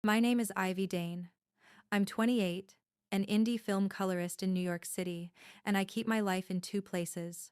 My name is Ivy Dane. I'm 28, an indie film colorist in New York City, and I keep my life in two places: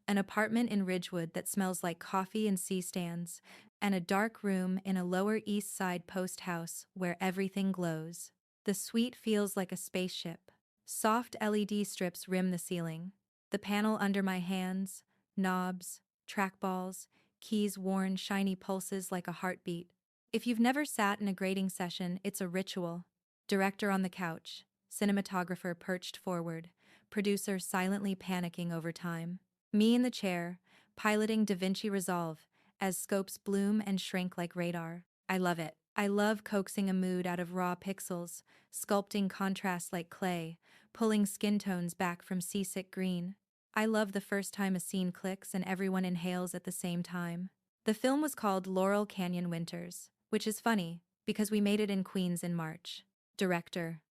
an apartment in Ridgewood that smells like coffee and C-stands, and a dark room in a Lower East Side post house where everything glows. The suite feels like a spaceship. Soft LED strips rim the ceiling. The panel under my hands, knobs, trackballs, keys worn shiny pulses like a heartbeat. If you've never sat in a grading session, it's a ritual. Director on the couch, cinematographer perched forward, producer silently panicking over time. Me in the chair, piloting DaVinci Resolve, as scopes bloom and shrink like radar. I love it. I love coaxing a mood out of raw pixels, sculpting contrast like clay, pulling skin tones back from seasick green. I love the first time a scene clicks and everyone inhales at the same time. The film was called Laurel Canyon Winters, which is funny, because we made it in Queens in March. Director: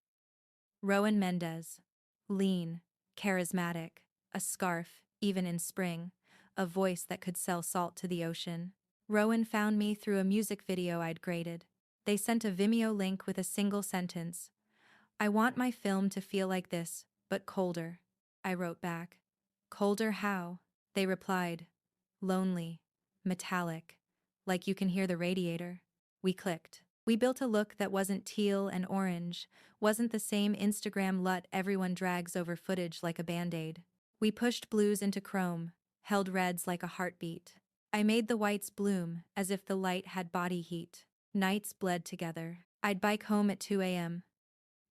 Rowan Mendez. Lean, charismatic, a scarf, even in spring, a voice that could sell salt to the ocean. Rowan found me through a music video I'd graded. They sent a Vimeo link with a single sentence: "I want my film to feel like this, but colder." I wrote back, "Colder how?" They replied, "Lonely, metallic, like you can hear the radiator." We clicked. We built a look that wasn't teal and orange, wasn't the same Instagram LUT everyone drags over footage like a band-aid. We pushed blues into chrome, held reds like a heartbeat. I made the whites bloom as if the light had body heat. Nights bled together. I'd bike home at 2 a.m.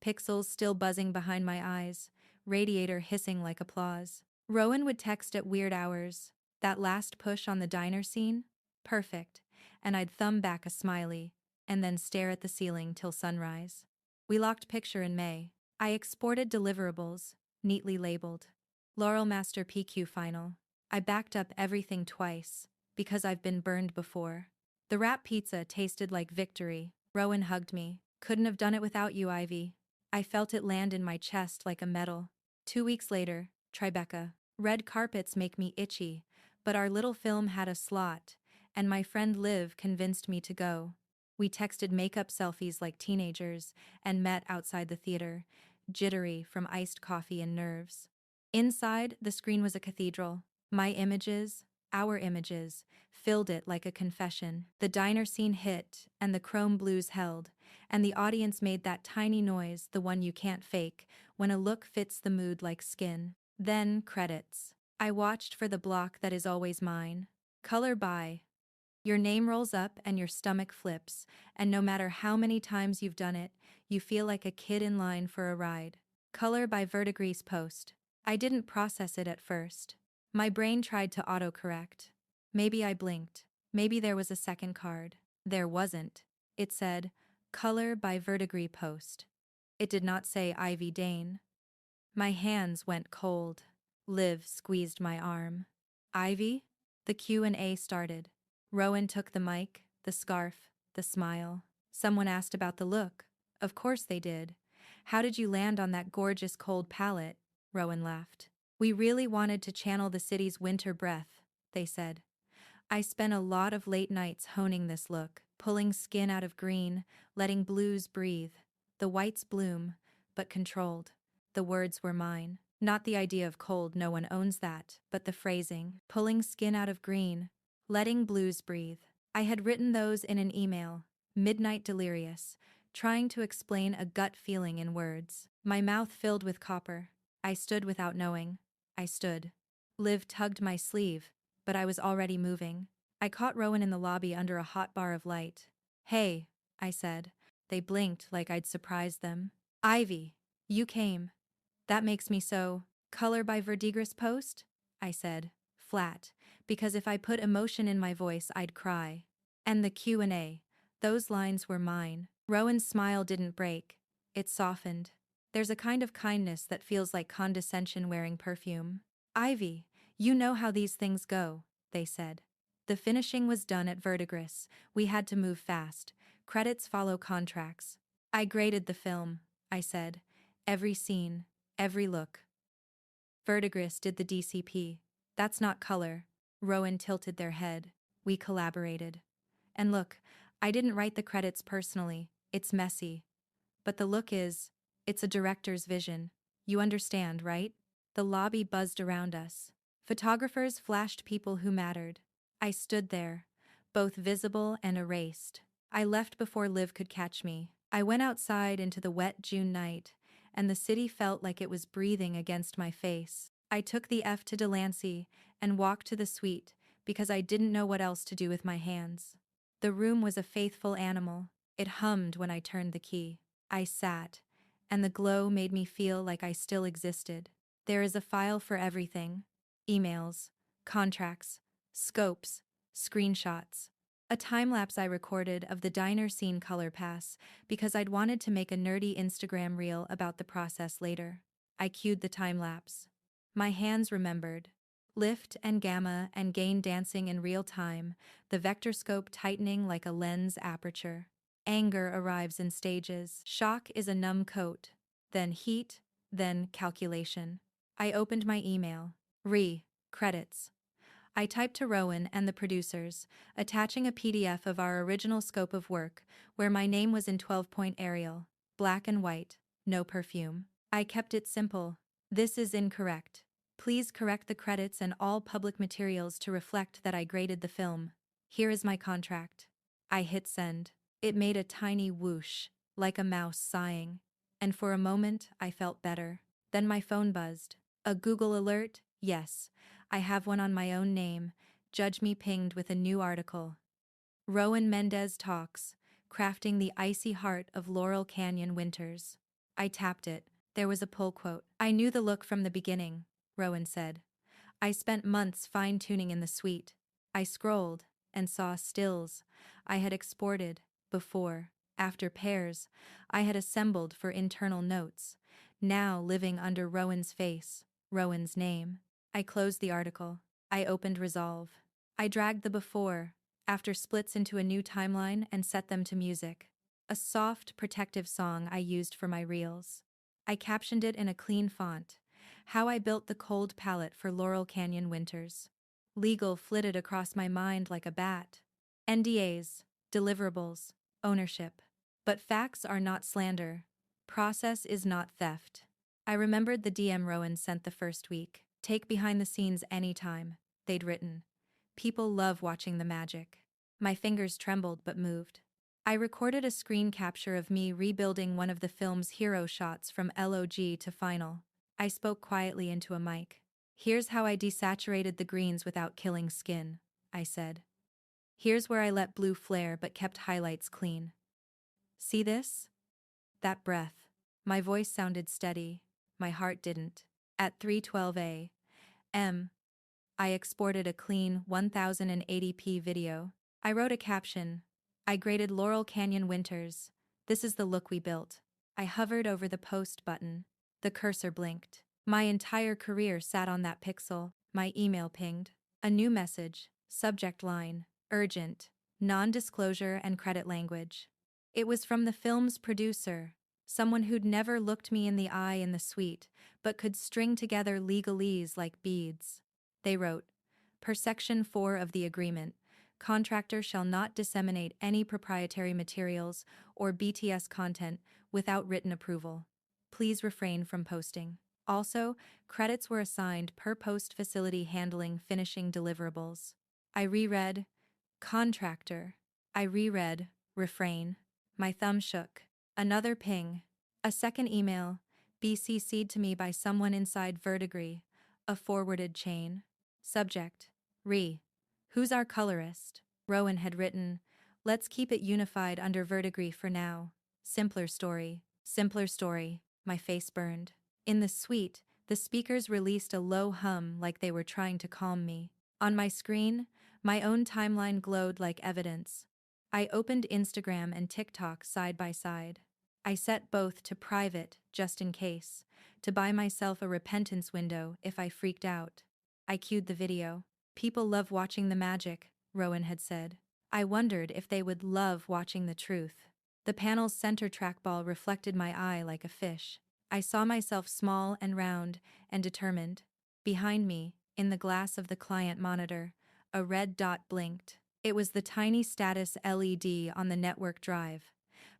Pixels still buzzing behind my eyes, radiator hissing like applause. Rowan would text at weird hours. That last push on the diner scene? Perfect. And I'd thumb back a smiley, and then stare at the ceiling till sunrise. We locked picture in May. I exported deliverables, neatly labeled. Laurel Master PQ Final. I backed up everything twice, because I've been burned before. The wrap pizza tasted like victory. Rowan hugged me. "Couldn't have done it without you, Ivy." I felt it land in my chest like a medal. 2 weeks later, Tribeca. Red carpets make me itchy, but our little film had a slot, and my friend Liv convinced me to go. We texted makeup selfies like teenagers and met outside the theater, jittery from iced coffee and nerves. Inside, the screen was a cathedral. My images, our images, filled it like a confession. The diner scene hit, and the chrome blues held, and the audience made that tiny noise, the one you can't fake, when a look fits the mood like skin. Then, credits. I watched for the block that is always mine. Color by. Your name rolls up and your stomach flips, and no matter how many times you've done it, you feel like a kid in line for a ride. Color by Verdigris Post. I didn't process it at first. My brain tried to autocorrect. Maybe I blinked. Maybe there was a second card. There wasn't. It said, "Color by Verdigris Post." It did not say Ivy Dane. My hands went cold. Liv squeezed my arm. "Ivy?" The Q&A started. Rowan took the mic, the scarf, the smile. Someone asked about the look. Of course they did. "How did you land on that gorgeous cold palette?" Rowan laughed. "We really wanted to channel the city's winter breath," they said. I spent a lot of late nights honing this look, pulling skin out of green, letting blues breathe. The whites bloom, but controlled. The words were mine. Not the idea of cold, no one owns that, but the phrasing. Pulling skin out of green, letting blues breathe. I had written those in an email, midnight delirious, trying to explain a gut feeling in words. My mouth filled with copper. I stood without knowing. I stood. Liv tugged my sleeve, but I was already moving. I caught Rowan in the lobby under a hot bar of light. "Hey," I said. They blinked like I'd surprised them. "Ivy, you came. That makes me so." "Color by Verdigris Post?" I said, flat, because if I put emotion in my voice I'd cry. And the Q&A, those lines were mine. Rowan's smile didn't break. It softened. There's a kind of kindness that feels like condescension wearing perfume. "Ivy, you know how these things go," they said. The finishing was done at Verdigris. We had to move fast. Credits follow contracts. I graded the film, I said. Every scene, every look. Verdigris did the DCP. That's not color. Rowan tilted their head. We collaborated. And look, I didn't write the credits personally. It's messy. But the look is, it's a director's vision. You understand, right? The lobby buzzed around us. Photographers flashed people who mattered. I stood there, both visible and erased. I left before Liv could catch me. I went outside into the wet June night, and the city felt like it was breathing against my face. I took the F to Delancey and walked to the suite because I didn't know what else to do with my hands. The room was a faithful animal. It hummed when I turned the key. I sat, and the glow made me feel like I still existed. There is a file for everything: emails, contracts, scopes, screenshots. A time-lapse I recorded of the diner scene color pass because I'd wanted to make a nerdy Instagram reel about the process later. I cued the time-lapse. My hands remembered. Lift and gamma and gain dancing in real time, the vector scope tightening like a lens aperture. Anger arrives in stages. Shock is a numb coat. Then heat, then calculation. I opened my email. Credits. I typed to Rowan and the producers, attaching a PDF of our original scope of work, where my name was in 12-point Arial, black and white, no perfume. I kept it simple. This is incorrect. Please correct the credits and all public materials to reflect that I graded the film. Here is my contract. I hit send. It made a tiny whoosh, like a mouse sighing. And for a moment, I felt better. Then my phone buzzed. A Google alert? Yes. I have one on my own name. Judge me pinged with a new article. Rowan Mendez talks, crafting the icy heart of Laurel Canyon winters. I tapped it. There was a pull quote. I knew the look from the beginning, Rowan said. I spent months fine-tuning in the suite. I scrolled and saw stills I had exported before, after pairs I had assembled for internal notes, now living under Rowan's face, Rowan's name. I closed the article. I opened Resolve. I dragged the before, after splits into a new timeline and set them to music. A soft, protective song I used for my reels. I captioned it in a clean font. How I built the cold palette for Laurel Canyon winters. Legal flitted across my mind like a bat. NDAs, deliverables, ownership. But facts are not slander. Process is not theft. I remembered the DM Rowan sent the first week. Take behind the scenes anytime, they'd written. People love watching the magic. My fingers trembled but moved. I recorded a screen capture of me rebuilding one of the film's hero shots from LOG to final. I spoke quietly into a mic. Here's how I desaturated the greens without killing skin, I said. Here's where I let blue flare but kept highlights clean. See this? That breath. My voice sounded steady. My heart didn't. At 3:12 a.m., I exported a clean 1080p video. I wrote a caption. I graded Laurel Canyon winters. This is the look we built. I hovered over the post button. The cursor blinked. My entire career sat on that pixel. My email pinged. A new message. Subject line. Urgent. Non-disclosure and credit language. It was from the film's producer, someone who'd never looked me in the eye in the suite, but could string together legalese like beads. They wrote, per Section 4 of the agreement, contractor shall not disseminate any proprietary materials or BTS content without written approval. Please refrain from posting. Also, credits were assigned per post facility handling finishing deliverables. I reread, contractor. I reread, refrain. My thumb shook. Another ping. A second email, BCC'd to me by someone inside Verdigris, a forwarded chain. Subject. Who's our colorist? Rowan had written, let's keep it unified under Verdigris for now. Simpler story. Simpler story. My face burned. In the suite, the speakers released a low hum like they were trying to calm me. On my screen, my own timeline glowed like evidence. I opened Instagram and TikTok side by side. I set both to private, just in case, to buy myself a repentance window if I freaked out. I cued the video. People love watching the magic, Rowan had said. I wondered if they would love watching the truth. The panel's center trackball reflected my eye like a fish. I saw myself small and round and determined. Behind me, in the glass of the client monitor, a red dot blinked. It was the tiny status LED on the network drive.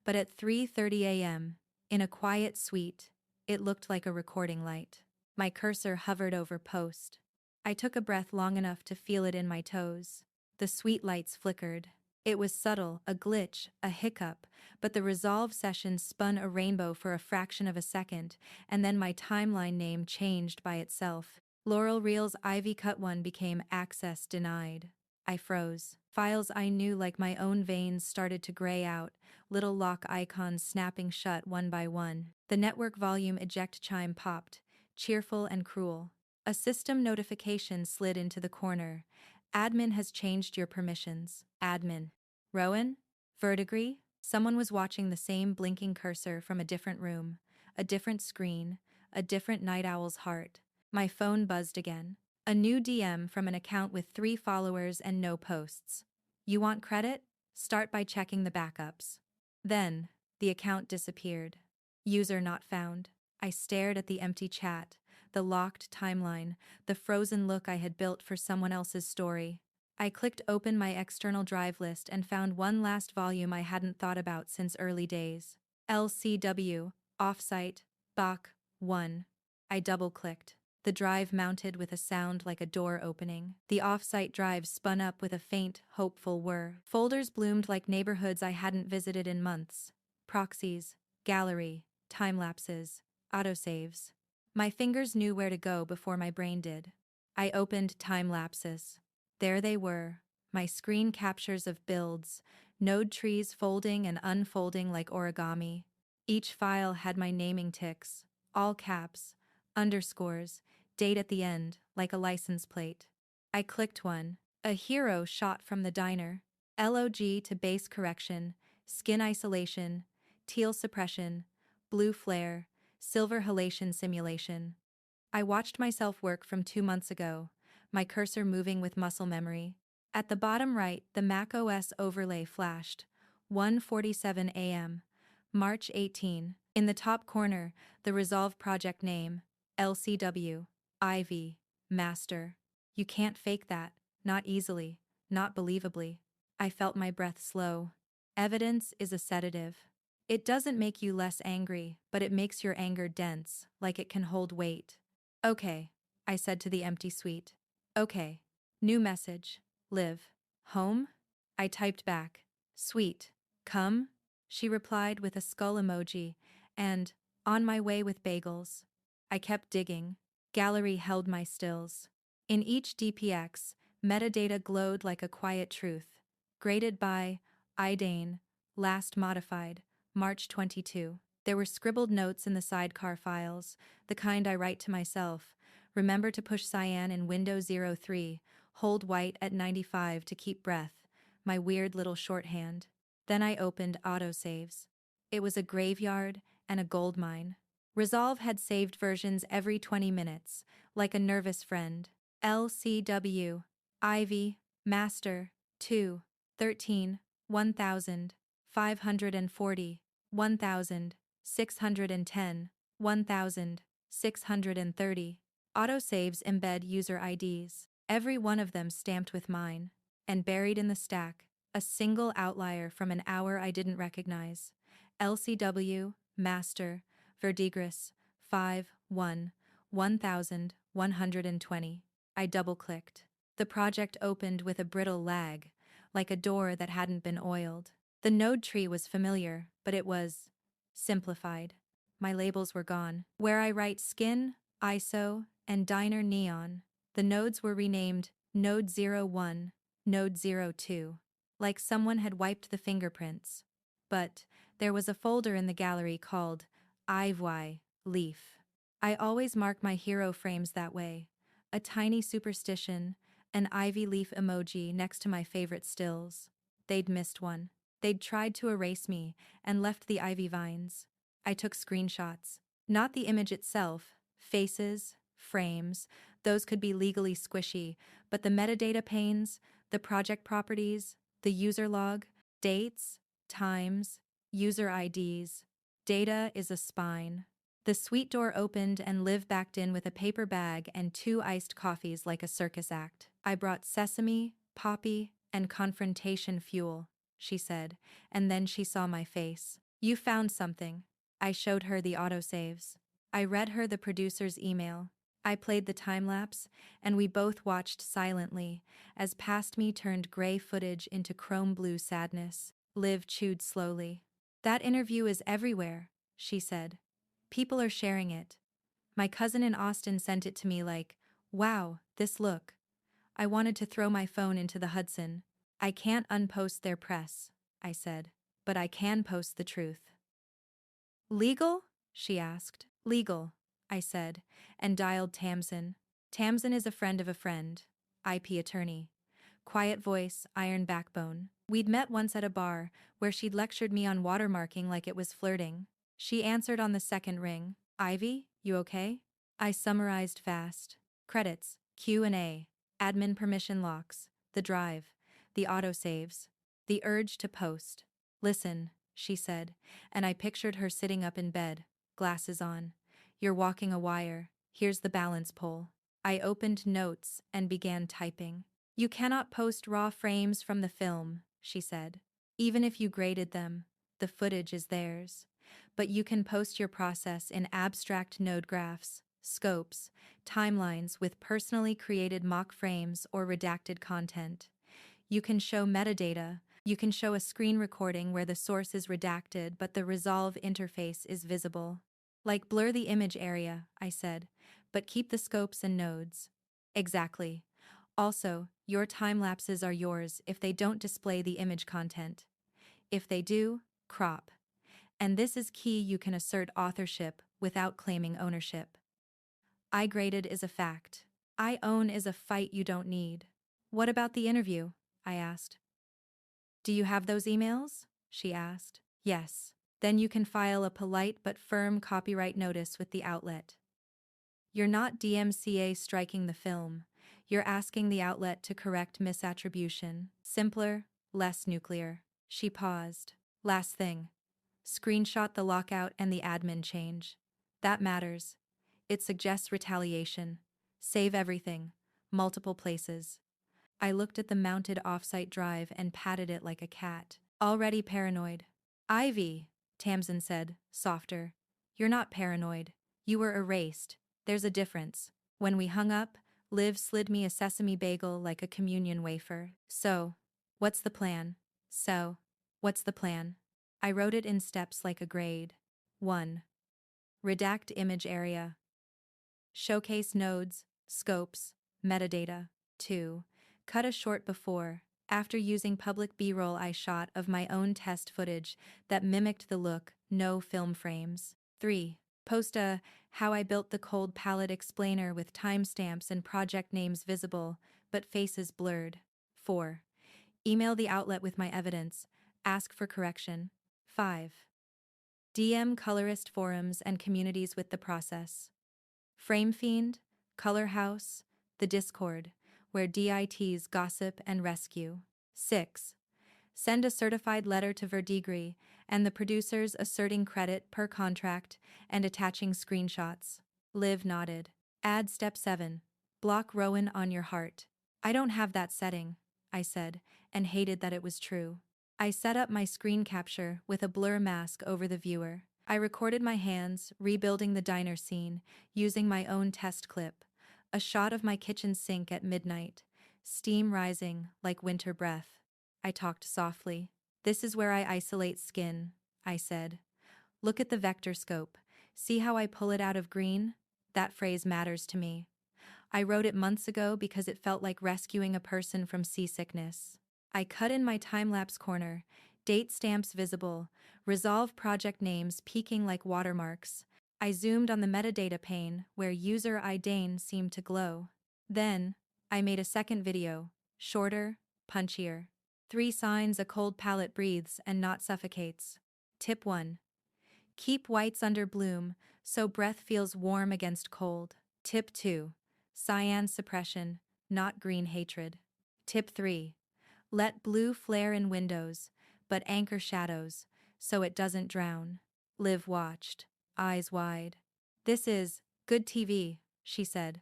But at 3:30 a.m., in a quiet suite, it looked like a recording light. My cursor hovered over post. I took a breath long enough to feel it in my toes. The suite lights flickered. It was subtle, a glitch, a hiccup, but the resolve session spun a rainbow for a fraction of a second, and then my timeline name changed by itself. Laurel Reel's Ivy Cut 1 became access denied. I froze. Files I knew like my own veins started to gray out, little lock icons snapping shut one by one. The network volume eject chime popped, cheerful and cruel. A system notification slid into the corner. Admin has changed your permissions. Admin. Rowan? Verdigris? Someone was watching the same blinking cursor from a different room, a different screen, a different night owl's heart. My phone buzzed again. A new DM from an account with 3 followers and no posts. You want credit? Start by checking the backups. Then, the account disappeared. User not found. I stared at the empty chat, the locked timeline, the frozen look I had built for someone else's story. I clicked open my external drive list and found one last volume I hadn't thought about since early days. LCW, Offsite, Bach, 1. I double-clicked. The drive mounted with a sound like a door opening. The offsite drive spun up with a faint, hopeful whir. Folders bloomed like neighborhoods I hadn't visited in months. Proxies, gallery, time-lapses, autosaves. My fingers knew where to go before my brain did. I opened time-lapses. There they were, my screen captures of builds, node trees folding and unfolding like origami. Each file had my naming ticks, all caps, underscores, date at the end, like a license plate. I clicked one, a hero shot from the diner, LOG to base correction, skin isolation, teal suppression, blue flare, silver halation simulation. I watched myself work from 2 months ago, my cursor moving with muscle memory. At the bottom right, the macOS overlay flashed, 1:47 a.m., March 18. In the top corner, the Resolve project name, LCW, Ivy, Master. You can't fake that, not easily, not believably. I felt my breath slow. Evidence is a sedative. It doesn't make you less angry, but it makes your anger dense, like it can hold weight. Okay, I said to the empty suite. Okay. New message. Live. Home? I typed back. Sweet. Come? She replied with a skull emoji, and, on my way with bagels. I kept digging. Gallery held my stills. In each DPX, metadata glowed like a quiet truth. Graded by Ivy Dane, last modified, March 22. There were scribbled notes in the sidecar files, the kind I write to myself. Remember to push cyan in Windows 03, hold white at 95 to keep breath, my weird little shorthand. Then I opened autosaves. It was a graveyard and a gold mine. Resolve had saved versions every 20 minutes, like a nervous friend. LCW, Ivy, Master, 2, 13, 1000, 540, 1610, 1630. Autosaves embed user IDs, every one of them stamped with mine. And buried in the stack, a single outlier from an hour I didn't recognize. LCW, Master, Verdigris, 5, 1, 1120. I double-clicked. The project opened with a brittle lag, like a door that hadn't been oiled. The node tree was familiar, but it was simplified. My labels were gone. Where I write skin, ISO, and diner neon, the nodes were renamed Node 01, Node 02, like someone had wiped the fingerprints. But there was a folder in the gallery called Ivy Leaf. I always mark my hero frames that way. A tiny superstition, an ivy leaf emoji next to my favorite stills. They'd missed one. They'd tried to erase me and left the ivy vines. I took screenshots. Not the image itself, faces, frames, those could be legally squishy, but the metadata panes, the project properties, the user log, dates, times, user IDs. Data is a spine. The suite door opened and Liv backed in with a paper bag and 2 iced coffees like a circus act. I brought sesame, poppy, and confrontation fuel, she said, and then she saw my face. You found something. I showed her the autosaves. I read her the producer's email. I played the time-lapse, and we both watched silently as past me turned gray footage into chrome blue sadness. Liv chewed slowly. That interview is everywhere, she said. People are sharing it. My cousin in Austin sent it to me like, wow, this look. I wanted to throw my phone into the Hudson. I can't unpost their press, I said, but I can post the truth. Legal? She asked. Legal, I said, and dialed Tamsin. Tamsin is a friend of a friend. IP attorney. Quiet voice, iron backbone. We'd met once at a bar, where she'd lectured me on watermarking like it was flirting. She answered on the second ring. Ivy, you okay? I summarized fast. Credits, Q&A, admin permission locks, the drive, the autosaves, the urge to post. Listen, she said, and I pictured her sitting up in bed, glasses on. You're walking a wire, here's the balance pole. I opened notes and began typing. You cannot post raw frames from the film, she said. Even if you graded them, the footage is theirs. But you can post your process in abstract node graphs, scopes, timelines with personally created mock frames or redacted content. You can show metadata. You can show a screen recording where the source is redacted but the resolve interface is visible. Like blur the image area, I said, but keep the scopes and nodes. Exactly. Also, your time lapses are yours if they don't display the image content. If they do, crop. And this is key, you can assert authorship without claiming ownership. I graded is a fact. I own is a fight you don't need. What about the interview? I asked. Do you have those emails? She asked. Yes. Then you can file a polite but firm copyright notice with the outlet. You're not DMCA striking the film. You're asking the outlet to correct misattribution. Simpler, less nuclear. She paused. Last thing. Screenshot the lockout and the admin change. That matters. It suggests retaliation. Save everything. Multiple places. I looked at the mounted offsite drive and patted it like a cat. Already paranoid. Ivy, Tamsin said, softer. You're not paranoid. You were erased. There's a difference. When we hung up, Liv slid me a sesame bagel like a communion wafer. So, what's the plan? What's the plan? I wrote it in steps like a grade. 1. Redact image area. Showcase nodes, scopes, metadata. 2. Cut a short before, after using public B-roll I shot of my own test footage that mimicked the look, no film frames. 3. Post a how I built the cold palette explainer with timestamps and project names visible, but faces blurred. 4. Email the outlet with my evidence, ask for correction. 5. DM colorist forums and communities with the process. Framefiend, Color House, the Discord, where DITs gossip and rescue. 6. Send a certified letter to Verdigris and the producers asserting credit per contract and attaching screenshots. Liv nodded. Add step 7. Block Rowan on your heart. I don't have that setting, I said, and hated that it was true. I set up my screen capture with a blur mask over the viewer. I recorded my hands, rebuilding the diner scene, using my own test clip. A shot of my kitchen sink at midnight, steam rising like winter breath. I talked softly. This is where I isolate skin, I said. Look at the vector scope. See how I pull it out of green? That phrase matters to me. I wrote it months ago because it felt like rescuing a person from seasickness. I cut in my time-lapse corner, date stamps visible, resolve project names peeking like watermarks. I zoomed on the metadata pane where user Ivy Dane seemed to glow. Then, I made a second video, shorter, punchier. 3 signs a cold palette breathes and not suffocates. Tip 1. Keep whites under bloom so breath feels warm against cold. Tip 2. Cyan suppression, not green hatred. Tip 3. Let blue flare in windows, but anchor shadows, so it doesn't drown. Liv watched, eyes wide. This is good TV, she said.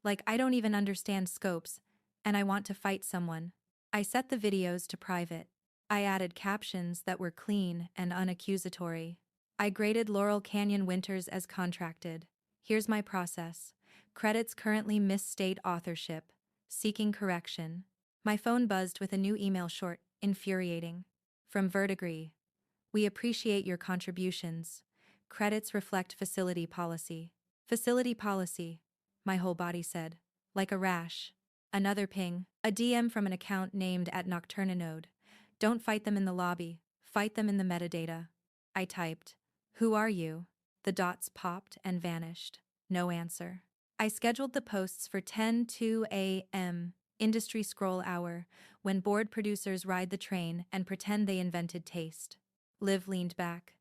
Like I don't even understand scopes, and I want to fight someone. I set the videos to private. I added captions that were clean and unaccusatory. I graded Laurel Canyon winters as contracted. Here's my process. Credits currently misstate authorship. Seeking correction. My phone buzzed with a new email short, infuriating. From Vertigree. We appreciate your contributions. Credits reflect facility policy. Facility policy, my whole body said. Like a rash. Another ping, a DM from an account named at Nocturnanode. Don't fight them in the lobby, fight them in the metadata. I typed, who are you? The dots popped and vanished. No answer. I scheduled the posts for 10:02 a.m., industry scroll hour, when board producers ride the train and pretend they invented taste. Liv leaned back.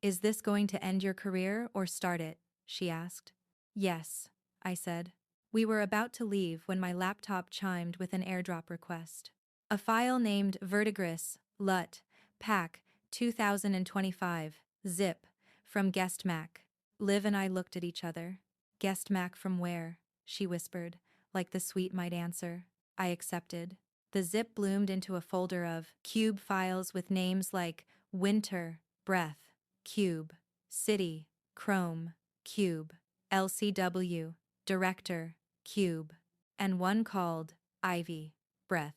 Is this going to end your career or start it? She asked. Yes, I said. We were about to leave when my laptop chimed with an airdrop request. A file named Vertigris, LUT, PAC, 2025, zip, from Guest Mac. Liv and I looked at each other. Guest Mac from where? She whispered, like the suite might answer. I accepted. The zip bloomed into a folder of cube files with names like Winter, Breath, Cube, City, Chrome, Cube, LCW, Director, Cube, and one called Ivy, Breath,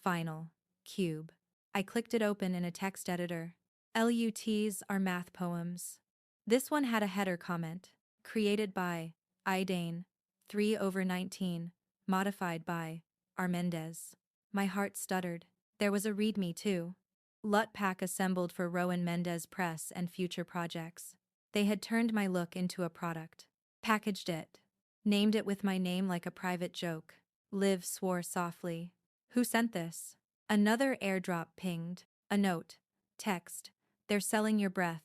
Final, Cube. I clicked it open in a text editor. LUTs are math poems. This one had a header comment, created by Ivy Dane, 3/19, modified by Armendez. My heart stuttered. There was a readme too. LUT pack assembled for Rowan Mendez Press and future projects. They had turned my look into a product. Packaged it. Named it with my name like a private joke. Liv swore softly. Who sent this? Another airdrop pinged. A note. Text. They're selling your breath.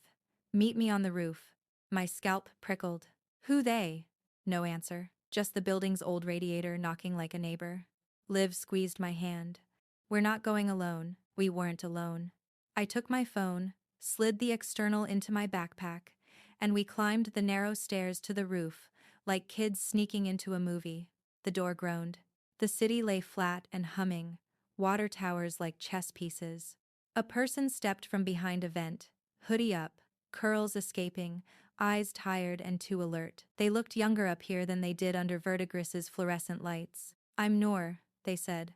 Meet me on the roof. My scalp prickled. Who they? No answer. Just the building's old radiator knocking like a neighbor. Liv squeezed my hand. We're not going alone. We weren't alone. I took my phone, slid the external into my backpack, and we climbed the narrow stairs to the roof, like kids sneaking into a movie. The door groaned. The city lay flat and humming, water towers like chess pieces. A person stepped from behind a vent, hoodie up, curls escaping, eyes tired and too alert. They looked younger up here than they did under Vertigris's fluorescent lights. I'm Noor, they said.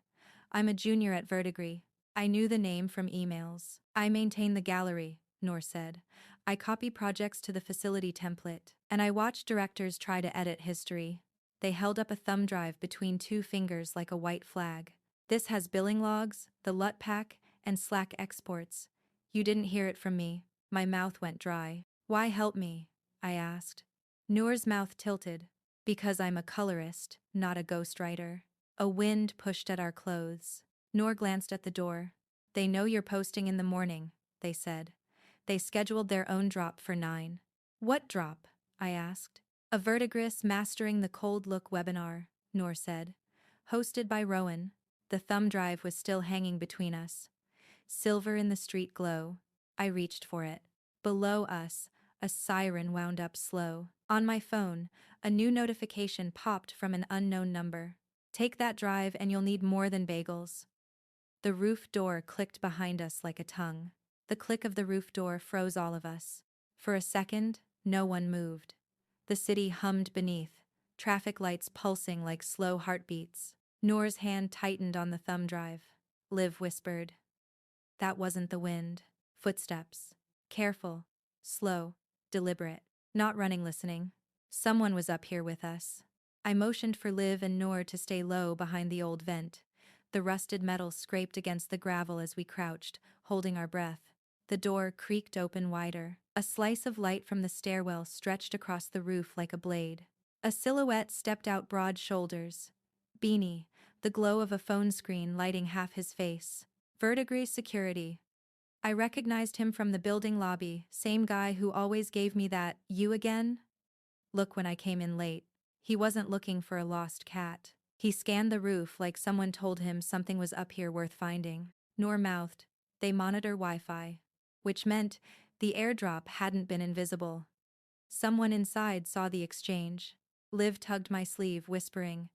I'm a junior at Vertigree. I knew the name from emails. I maintain the gallery, Noor said. I copy projects to the facility template, and I watch directors try to edit history. They held up a thumb drive between two fingers like a white flag. This has billing logs, the LUT pack, and Slack exports. You didn't hear it from me. My mouth went dry. Why help me? I asked. Noor's mouth tilted. Because I'm a colorist, not a ghostwriter. A wind pushed at our clothes. Noor glanced at the door. They know you're posting in the morning, they said. They scheduled their own drop for 9. What drop? I asked. A Vertigris Mastering the Cold Look webinar, Noor said. Hosted by Rowan. The thumb drive was still hanging between us. Silver in the street glow. I reached for it. Below us, a siren wound up slow. On my phone, a new notification popped from an unknown number. Take that drive and you'll need more than bagels. The roof door clicked behind us like a tongue. The click of the roof door froze all of us. For a second, no one moved. The city hummed beneath, traffic lights pulsing like slow heartbeats. Noor's hand tightened on the thumb drive. Liv whispered. That wasn't the wind. Footsteps. Careful. Slow. Deliberate. Not running listening. Someone was up here with us. I motioned for Liv and Noor to stay low behind the old vent. The rusted metal scraped against the gravel as we crouched, holding our breath. The door creaked open wider. A slice of light from the stairwell stretched across the roof like a blade. A silhouette stepped out broad shoulders. Beanie, the glow of a phone screen lighting half his face. Vertigree security. I recognized him from the building lobby, same guy who always gave me that, you again? Look when I came in late. He wasn't looking for a lost cat. He scanned the roof like someone told him something was up here worth finding. Noor mouthed, they monitor Wi-Fi. Which meant the airdrop hadn't been invisible. Someone inside saw the exchange. Liv tugged my sleeve, whispering,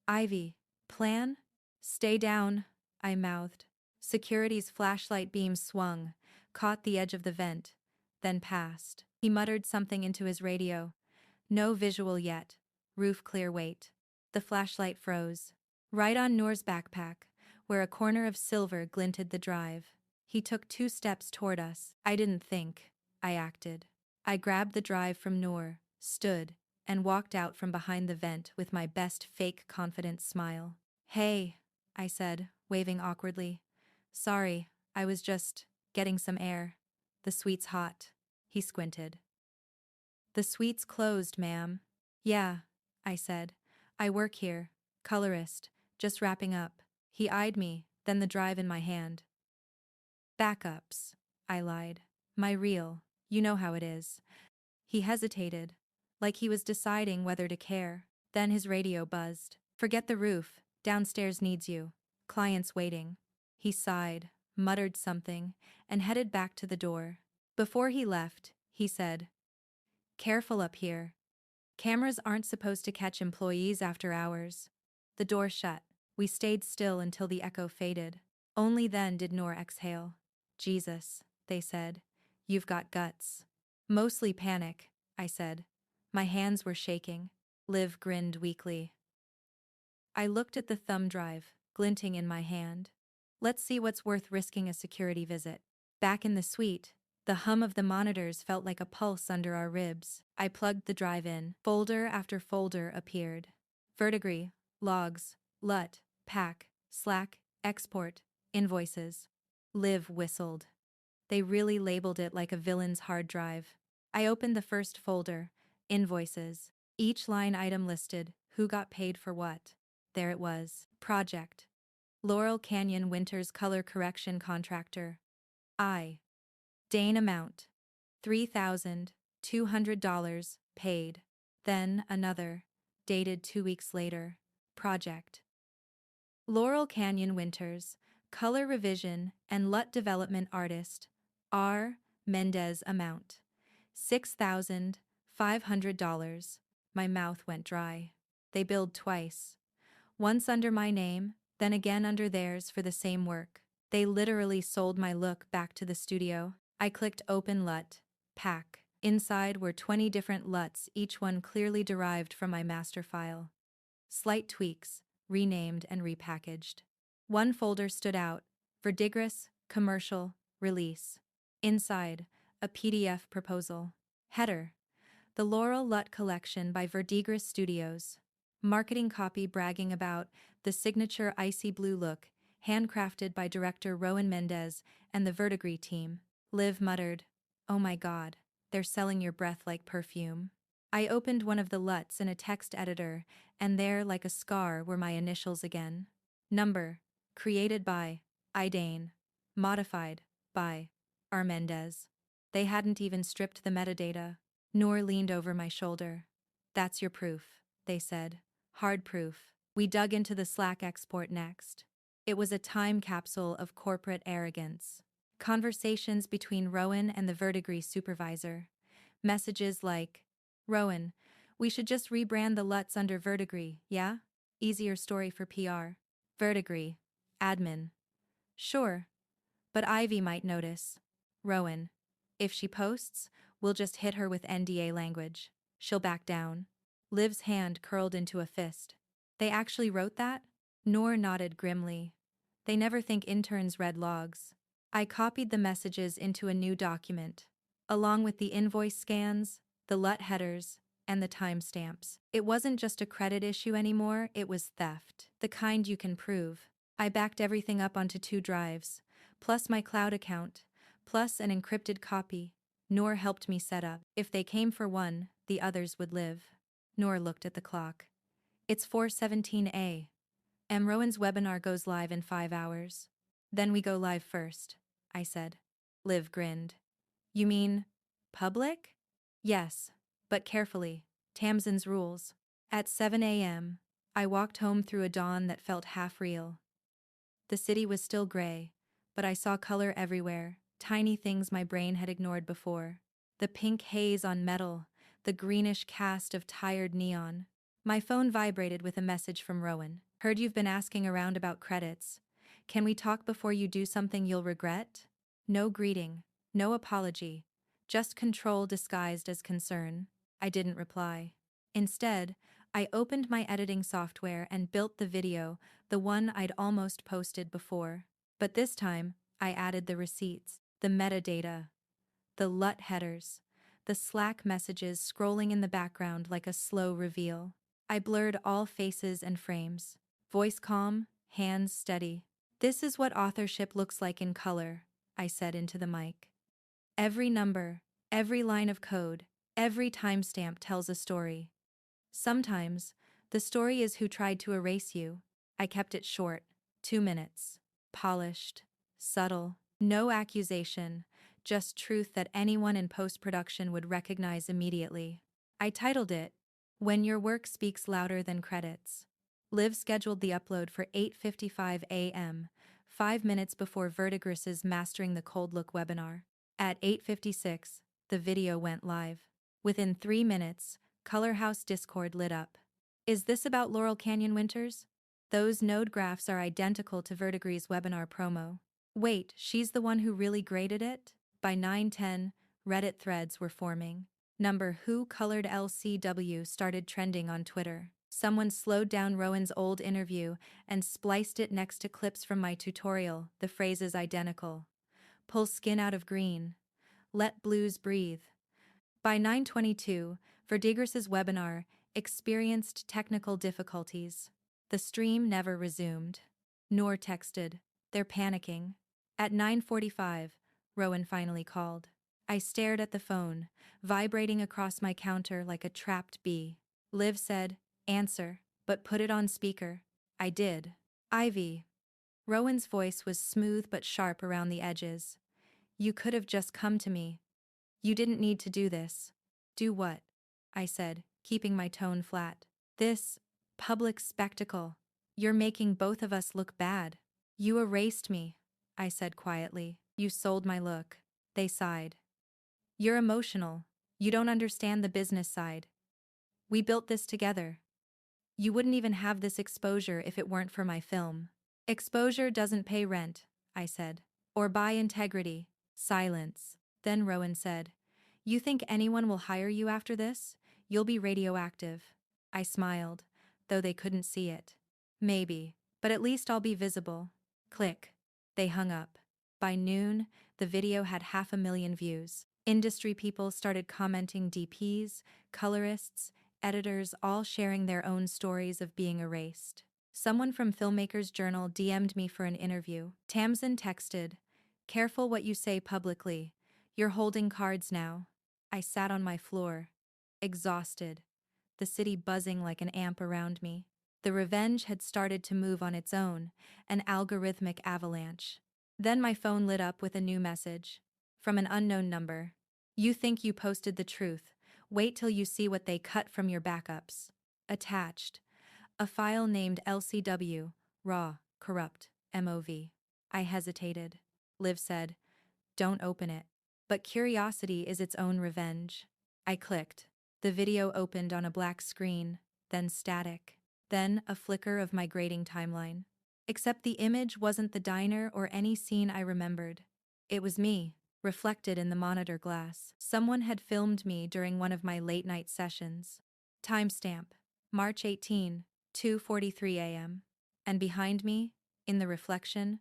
Ivy, plan? Stay down, I mouthed. Security's flashlight beam swung, caught the edge of the vent, then passed. He muttered something into his radio. No visual yet. Roof clear, wait. The flashlight froze. Right on Noor's backpack, where a corner of silver glinted the drive. He took 2 steps toward us. I didn't think. I acted. I grabbed the drive from Noor, stood, and walked out from behind the vent with my best fake confident smile. Hey, I said, waving awkwardly. Sorry, I was just getting some air. The suite's hot. He squinted. The suite's closed, ma'am. Yeah, I said. I work here. Colorist. Just wrapping up. He eyed me, then the drive in my hand. Backups. I lied. My reel. You know how it is. He hesitated, like he was deciding whether to care. Then his radio buzzed. Forget the roof. Downstairs needs you. Client's waiting. He sighed, muttered something, and headed back to the door. Before he left, he said, Careful up here. Cameras aren't supposed to catch employees after hours. The door shut. We stayed still until the echo faded. Only then did Noor exhale. Jesus, they said. You've got guts. Mostly panic, I said. My hands were shaking. Liv grinned weakly. I looked at the thumb drive, glinting in my hand. Let's see what's worth risking a security visit. Back in the suite, the hum of the monitors felt like a pulse under our ribs. I plugged the drive in. Folder after folder appeared. Verdigris, logs, LUT, pack, Slack, export, invoices. Liv whistled. They really labeled it like a villain's hard drive. I opened the first folder, invoices. Each line item listed, who got paid for what. There it was. Project. Laurel Canyon Winters Color Correction Contractor. Ivy Dane amount. $3,200, paid. Then another, dated 2 weeks later. Project. Laurel Canyon Winters, color revision and LUT development artist. R. Mendez amount. $6,500. My mouth went dry. They billed twice. Once under my name, then again under theirs for the same work. They literally sold my look back to the studio. I clicked open LUT, pack. Inside were 20 different LUTs, each one clearly derived from my master file. Slight tweaks, renamed and repackaged. One folder stood out, Verdigris, commercial, release. Inside, a PDF proposal. Header. The Laurel LUT Collection by Verdigris Studios. Marketing copy bragging about the signature icy blue look, handcrafted by director Rowan Mendez and the Verdigris team. Liv muttered, Oh my God, they're selling your breath like perfume. I opened one of the LUTs in a text editor, and there, like a scar, were my initials again. Number. Created by Ivy Dane. Modified by R. Mendez. They hadn't even stripped the metadata. Noor leaned over my shoulder. That's your proof, they said. Hard proof. We dug into the Slack export next. It was a time capsule of corporate arrogance. Conversations between Rowan and the Verdigris supervisor. Messages like, Rowan, we should just rebrand the LUTs under Verdigris, yeah? Easier story for PR. Verdigris. Admin. Sure. But Ivy might notice. Rowan. If she posts, we'll just hit her with NDA language. She'll back down. Liv's hand curled into a fist. They actually wrote that? Noor nodded grimly. They never think interns read logs. I copied the messages into a new document, along with the invoice scans, the LUT headers, and the timestamps. It wasn't just a credit issue anymore, it was theft. The kind you can prove. I backed everything up onto 2 drives, plus my cloud account, plus an encrypted copy. Noor helped me set up. If they came for one, the others would live. Noor looked at the clock. It's 4:17 a.m. Rowan's webinar goes live in 5 hours. Then we go live first, I said. Liv grinned. You mean public? Yes, but carefully. Tamsin's rules. At 7 a.m., I walked home through a dawn that felt half real. The city was still gray, but I saw color everywhere, tiny things my brain had ignored before. The pink haze on metal, the greenish cast of tired neon. My phone vibrated with a message from Rowan. Heard you've been asking around about credits. Can we talk before you do something you'll regret? No greeting, no apology, just control disguised as concern. I didn't reply. Instead, I opened my editing software and built the video, the one I'd almost posted before. But this time, I added the receipts, the metadata, the LUT headers, the Slack messages scrolling in the background like a slow reveal. I blurred all faces and frames. Voice calm, hands steady. This is what authorship looks like in color, I said into the mic. Every number, every line of code, every timestamp tells a story. Sometimes, the story is who tried to erase you. I kept it short, 2 minutes. Polished, subtle, no accusation, just truth that anyone in post-production would recognize immediately. I titled it, When Your Work Speaks Louder Than Credits. Liv scheduled the upload for 8:55 a.m., 5 minutes before Verdigris's Mastering the Cold Look webinar. At 8:56, the video went live. Within 3 minutes, Color House Discord lit up. Is this about Laurel Canyon winters? Those node graphs are identical to Verdigris's webinar promo. Wait, she's the one who really graded it? By 9:10, Reddit threads were forming. Number Who Colored LCW started trending on Twitter. Someone slowed down Rowan's old interview and spliced it next to clips from my tutorial, the phrases identical. Pull skin out of green. Let blues breathe. By 9:22, Verdigris's webinar experienced technical difficulties. The stream never resumed. Noor texted, "They're panicking." At 9:45, Rowan finally called. I stared at the phone, vibrating across my counter like a trapped bee. Liv said, "Answer, but put it on speaker." I did. "Ivy." Rowan's voice was smooth but sharp around the edges. "You could have just come to me. You didn't need to do this." "Do what?" I said, keeping my tone flat. "This public spectacle. You're making both of us look bad." "You erased me," I said quietly. "You sold my look." They sighed. "You're emotional. You don't understand the business side. We built this together. You wouldn't even have this exposure if it weren't for my film." "Exposure doesn't pay rent," I said. "Or buy integrity." Silence. Then Rowan said, "You think anyone will hire you after this? You'll be radioactive." I smiled, though they couldn't see it. "Maybe, but at least I'll be visible." Click. They hung up. By noon, the video had 500,000 views. Industry people started commenting, DPs, colorists, editors, all sharing their own stories of being erased. Someone from Filmmakers Journal DM'd me for an interview. Tamsin texted, "Careful what you say publicly. You're holding cards now." I sat on my floor, exhausted, the city buzzing like an amp around me. The revenge had started to move on its own, an algorithmic avalanche. Then my phone lit up with a new message. From an unknown number. "You think you posted the truth. Wait till you see what they cut from your backups." Attached. A file named LCW, raw, corrupt, MOV. I hesitated. Liv said, "Don't open it." But curiosity is its own revenge. I clicked. The video opened on a black screen, then static. Then a flicker of my grading timeline. Except the image wasn't the diner or any scene I remembered. It was me, reflected in the monitor glass. Someone had filmed me during one of my late-night sessions. Timestamp, March 18, 2:43 a.m. And behind me, in the reflection,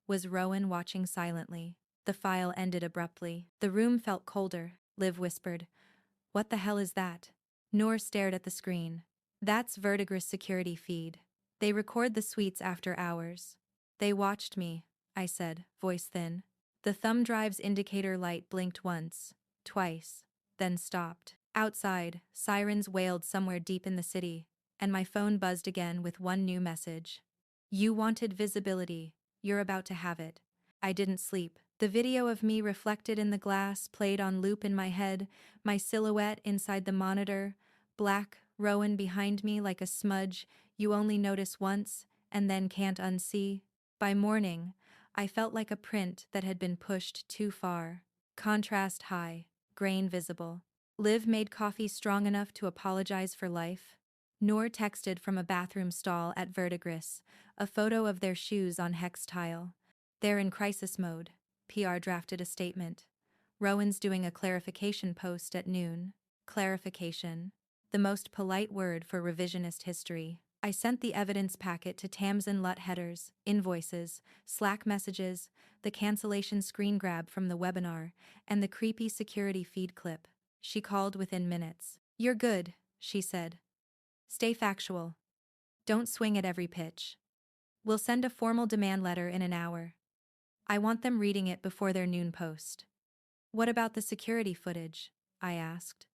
was Rowan watching silently. The file ended abruptly. The room felt colder. Liv whispered, "What the hell is that?" Noor stared at the screen. "That's Verdigris security feed. They record the suites after hours." "They watched me," I said, voice thin. The thumb drive's indicator light blinked once, twice, then stopped. Outside, sirens wailed somewhere deep in the city, and my phone buzzed again with one new message. "You wanted visibility. You're about to have it." I didn't sleep. The video of me reflected in the glass played on loop in my head, my silhouette inside the monitor, black, Rowan behind me like a smudge you only notice once and then can't unsee. By morning, I felt like a print that had been pushed too far. Contrast high, grain visible. Liv made coffee strong enough to apologize for life. Noor texted from a bathroom stall at Verdigris, a photo of their shoes on hex tile. They're in crisis mode, PR drafted a statement. Rowan's doing a clarification post at noon. Clarification. The most polite word for revisionist history. I sent the evidence packet to Tamsin Lutt headers, invoices, Slack messages, the cancellation screen grab from the webinar, and the creepy security feed clip. She called within minutes. You're good, she said. Stay factual. Don't swing at every pitch. We'll send a formal demand letter in an hour. I want them reading it before their noon post. What about the security footage? I asked.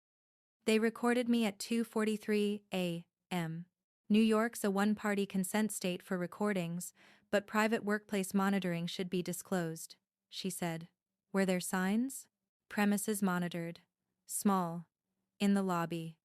They recorded me at 2:43 a.m. New York's a one-party consent state for recordings, but private workplace monitoring should be disclosed, she said. Were there signs? Premises monitored. Small. In the lobby.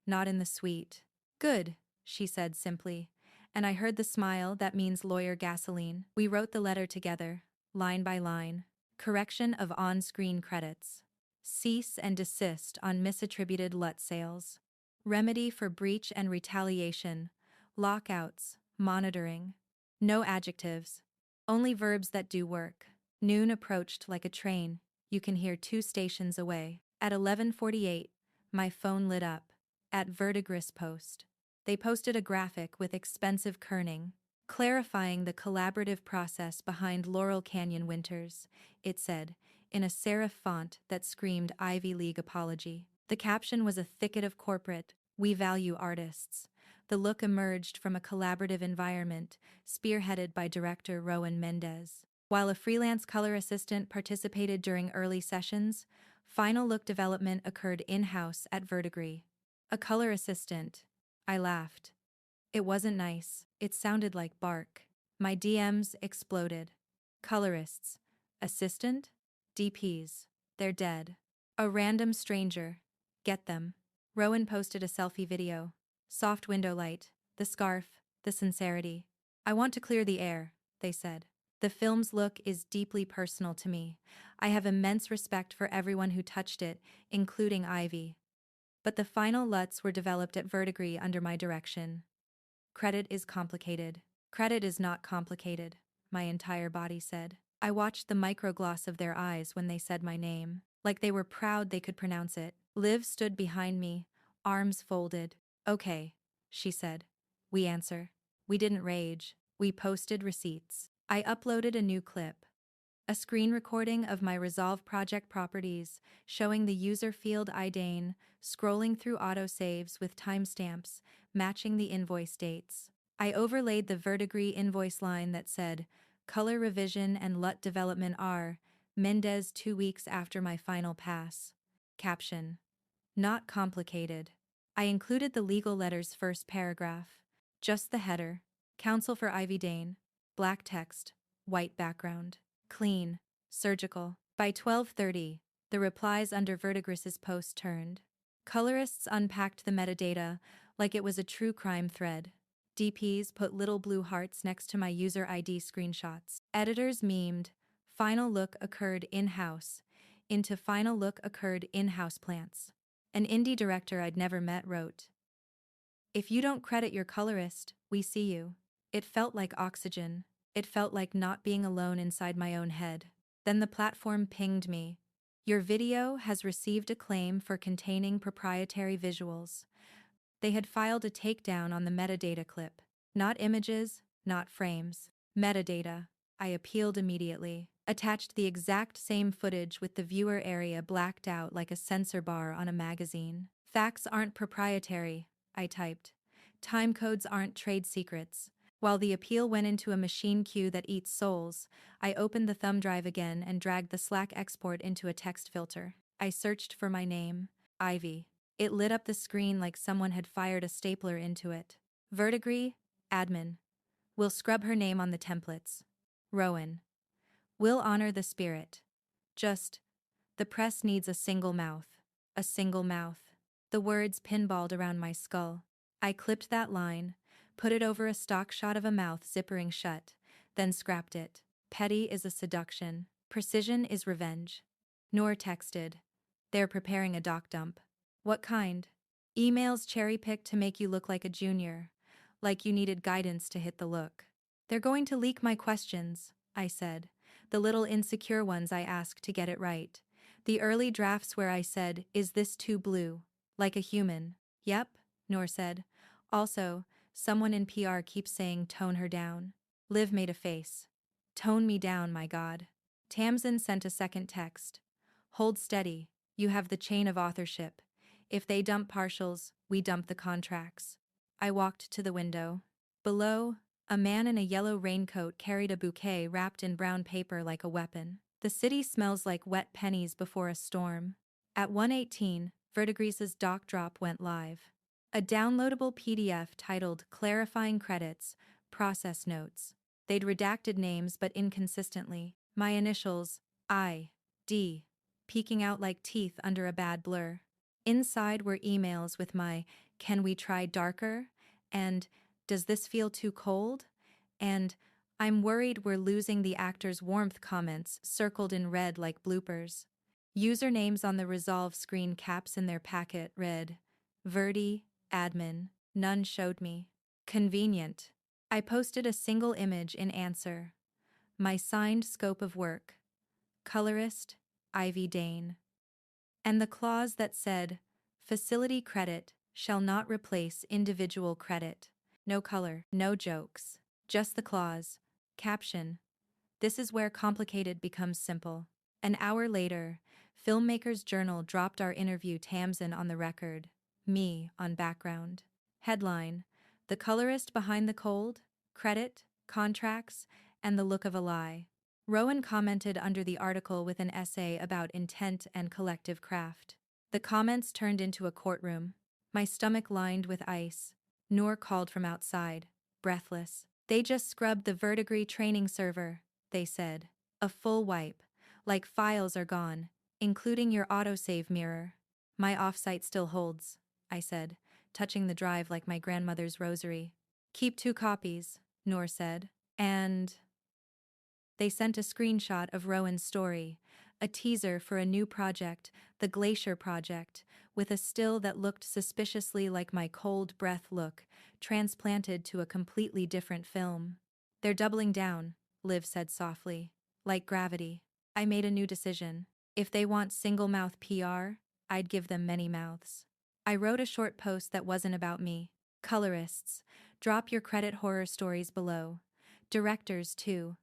Not in the suite. Good, she said simply. And I heard the smile that means lawyer gasoline. We wrote the letter together, line by line. Correction of on-screen credits. Cease and desist on misattributed LUT sales. Remedy for breach and retaliation. Lockouts. Monitoring. No adjectives. Only verbs that do work. Noon approached like a train. You can hear 2 stations away. At 11:48, my phone lit up. At Verdigris Post. They posted a graphic with expensive kerning, clarifying the collaborative process behind Laurel Canyon Winters, it said, in a serif font that screamed Ivy League apology. The caption was a thicket of corporate, "We value artists." The look emerged from a collaborative environment, spearheaded by director Rowan Mendez. While a freelance color assistant participated during early sessions, final look development occurred in-house at Verdigris. A color assistant. I laughed. It wasn't nice, it sounded like bark. My DMs exploded. Colorists. Assistant? DPs. They're dead. A random stranger. Get them. Rowan posted a selfie video. Soft window light, the scarf, the sincerity. I want to clear the air, they said. The film's look is deeply personal to me. I have immense respect for everyone who touched it, including Ivy. But the final LUTs were developed at Verdigris under my direction. Credit is complicated. Credit is not complicated, my entire body said. I watched the microgloss of their eyes when they said my name, like they were proud they could pronounce it. Liv stood behind me, arms folded. Okay, she said. We answer. We didn't rage. We posted receipts. I uploaded a new clip. A screen recording of my Resolve project properties, showing the user field Ivy Dane, scrolling through autosaves with timestamps, matching the invoice dates. I overlaid the Verdigris invoice line that said, color revision and LUT development are, Mendez 2 weeks after my final pass. Caption. Not complicated. I included the legal letter's first paragraph. Just the header. Counsel for Ivy Dane. Black text. White background. Clean. Surgical. By 12:30, the replies under Verdigris's post turned. Colorists unpacked the metadata like it was a true crime thread. DPs put little blue hearts next to my user ID screenshots. Editors memed, final look occurred in-house, into final look occurred in-house plants. An indie director I'd never met wrote, if you don't credit your colorist, we see you. It felt like oxygen. It felt like not being alone inside my own head. Then the platform pinged me. Your video has received a claim for containing proprietary visuals. They had filed a takedown on the metadata clip. Not images, not frames. Metadata. I appealed immediately. Attached the exact same footage with the viewer area blacked out like a censor bar on a magazine. Facts aren't proprietary, I typed. Timecodes aren't trade secrets. While the appeal went into a machine queue that eats souls, I opened the thumb drive again and dragged the Slack export into a text filter. I searched for my name, Ivy. It lit up the screen like someone had fired a stapler into it. Verdigris, admin. We'll scrub her name on the templates. Rowan. We'll honor the spirit. Just, the press needs a single mouth. A single mouth. The words pinballed around my skull. I clipped that line, put it over a stock shot of a mouth zippering shut, then scrapped it. Petty is a seduction. Precision is revenge. Noor texted. They're preparing a doc dump. What kind? Emails cherry-picked to make you look like a junior, like you needed guidance to hit the look. They're going to leak my questions, I said. The little insecure ones I asked to get it right. The early drafts where I said, "Is this too blue? Like a human?" "Yep," Noor said. Also, someone in PR keeps saying tone her down. Liv made a face. Tone me down, my God. Tamsin sent a second text. Hold steady, you have the chain of authorship. If they dump partials, we dump the contracts. I walked to the window. Below, a man in a yellow raincoat carried a bouquet wrapped in brown paper like a weapon. The city smells like wet pennies before a storm. At 1:18, Verdigris's doc drop went live. A downloadable PDF titled Clarifying Credits, Process Notes. They'd redacted names but inconsistently. My initials, I, D, peeking out like teeth under a bad blur. Inside were emails with my "Can we try darker?" and "Does this feel too cold?" and "I'm worried we're losing the actor's warmth" comments circled in red like bloopers. Usernames on the resolve screen caps in their packet read, Verdi, admin, none showed me. Convenient. I posted a single image in answer. My signed scope of work. Colorist, Ivy Dane. And the clause that said, facility credit shall not replace individual credit. No color, no jokes. Just the clause. Caption. This is where complicated becomes simple. An hour later, Filmmakers Journal dropped our interview Tamsin on the record, me on background. Headline, The Colorist Behind the Cold, Credit, Contracts, and the Look of a Lie. Rowan commented under the article with an essay about intent and collective craft. The comments turned into a courtroom. My stomach lined with ice. Noor called from outside, breathless. They just scrubbed the verdigris training server, they said. A full wipe. Like files are gone, including your autosave mirror. My offsite still holds, I said, touching the drive like my grandmother's rosary. Keep 2 copies, Noor said. And they sent a screenshot of Rowan's story, a teaser for a new project, the Glacier Project, with a still that looked suspiciously like my cold breath look, transplanted to a completely different film. They're doubling down, Liv said softly. Like gravity. I made a new decision. If they want single-mouth PR, I'd give them many mouths. I wrote a short post that wasn't about me. Colorists, drop your credit horror stories below. Directors, too.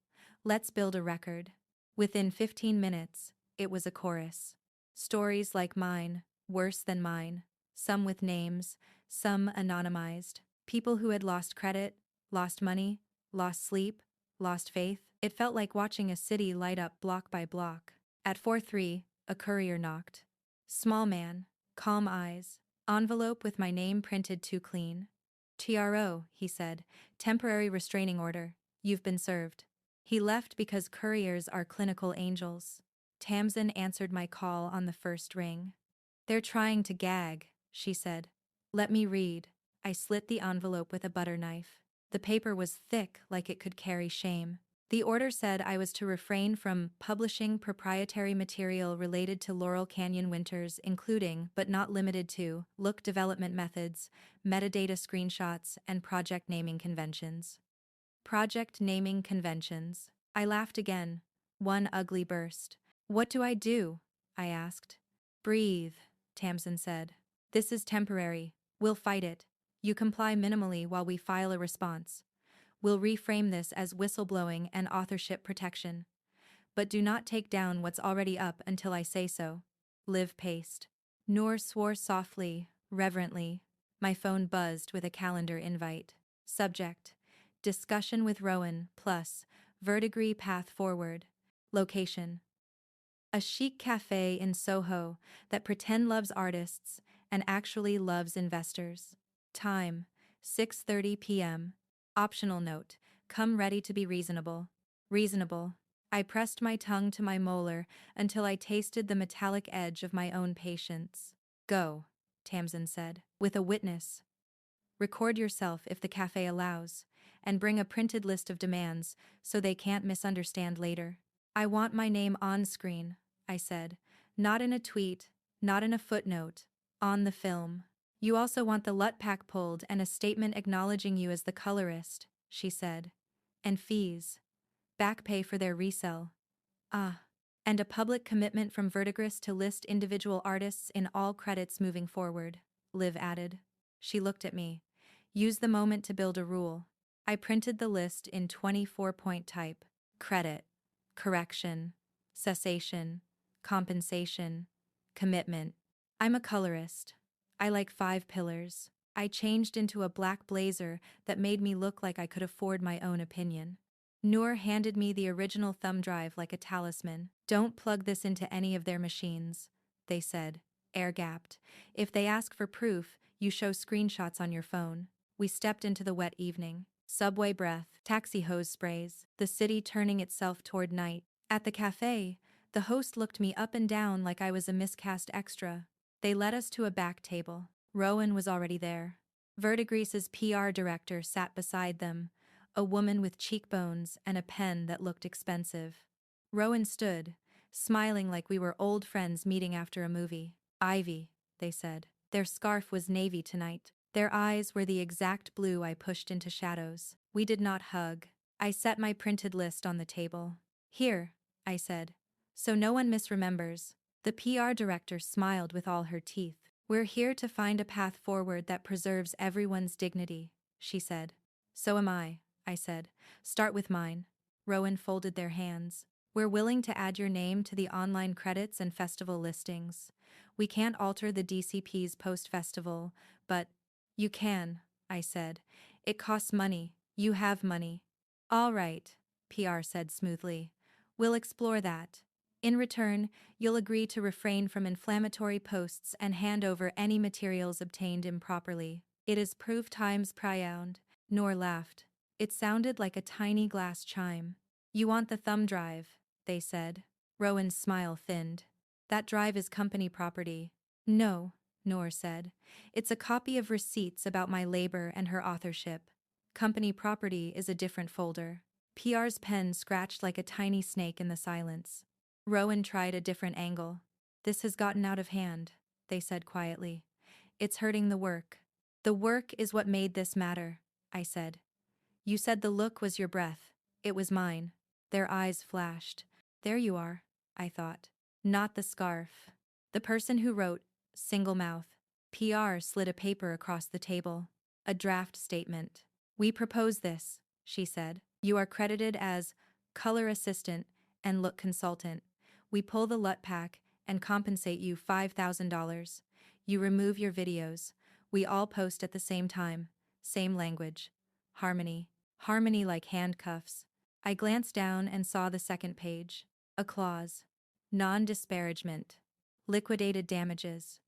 Let's build a record. Within 15 minutes, it was a chorus. Stories like mine, worse than mine, some with names, some anonymized. People who had lost credit, lost money, lost sleep, lost faith. It felt like watching a city light up block by block. At 4:03, a courier knocked. Small man, calm eyes, envelope with my name printed too clean. TRO, he said, temporary restraining order. You've been served. He left because couriers are clinical angels. Tamsin answered my call on the first ring. They're trying to gag, she said. Let me read. I slit the envelope with a butter knife. The paper was thick like it could carry shame. The order said I was to refrain from publishing proprietary material related to Laurel Canyon winters, including, but not limited to, look development methods, metadata screenshots, and project naming conventions. Project naming conventions. I laughed again. One ugly burst. What do I do? I asked. Breathe, Tamsin said. This is temporary. We'll fight it. You comply minimally while we file a response. We'll reframe this as whistleblowing and authorship protection. But do not take down what's already up until I say so. Liv paced. Noor swore softly, reverently. My phone buzzed with a calendar invite. Subject. Discussion with Rowan, plus, verdigris path forward. Location. A chic cafe in Soho that pretend loves artists and actually loves investors. Time, 6:30 p.m. Optional note, come ready to be reasonable. Reasonable. I pressed my tongue to my molar until I tasted the metallic edge of my own patience. Go, Tamsin said, with a witness. Record yourself if the cafe allows, and bring a printed list of demands so they can't misunderstand later. I want my name on screen, I said, not in a tweet, not in a footnote, on the film. You also want the LUT pack pulled and a statement acknowledging you as the colorist, she said. And fees. Back pay for their resell. Ah. And a public commitment from Verdigris to list individual artists in all credits moving forward, Liv added. She looked at me. Use the moment to build a rule. I printed the list in 24-point type. Credit. Correction. Cessation. Compensation. Commitment. I'm a colorist. I like 5 pillars. I changed into a black blazer that made me look like I could afford my own opinion. Noor handed me the original thumb drive like a talisman. Don't plug this into any of their machines, they said, air-gapped. If they ask for proof, you show screenshots on your phone. We stepped into the wet evening. Subway breath, taxi hose sprays, the city turning itself toward night. At the cafe, the host looked me up and down like I was a miscast extra. They led us to a back table. Rowan was already there. Verdigris's PR director sat beside them, a woman with cheekbones and a pen that looked expensive. Rowan stood, smiling like we were old friends meeting after a movie. Ivy, they said. Their scarf was navy tonight. Their eyes were the exact blue I pushed into shadows. We did not hug. I set my printed list on the table. Here, I said. So no one misremembers. The PR director smiled with all her teeth. We're here to find a path forward that preserves everyone's dignity, she said. So am I said. Start with mine. Rowan folded their hands. We're willing to add your name to the online credits and festival listings. We can't alter the DCP's post-festival, but you can, I said. It costs money. You have money. All right, PR said smoothly. We'll explore that. In return, you'll agree to refrain from inflammatory posts and hand over any materials obtained improperly. It is proof times pround. Noor laughed. It sounded like a tiny glass chime. You want the thumb drive, they said. Rowan's smile thinned. That drive is company property. No, Noor said. It's a copy of receipts about my labor and her authorship. Company property is a different folder. PR's pen scratched like a tiny snake in the silence. Rowan tried a different angle. This has gotten out of hand, they said quietly. It's hurting the work. The work is what made this matter, I said. You said the look was your breath. It was mine. Their eyes flashed. There you are, I thought. Not the scarf. The person who wrote, single mouth. PR slid a paper across the table. A draft statement. We propose this, she said. You are credited as color assistant and look consultant. We pull the LUT pack and compensate you $5,000. You remove your videos. We all post at the same time. Same language. Harmony. Harmony like handcuffs. I glanced down and saw the second page. A clause. Non-disparagement. Liquidated damages.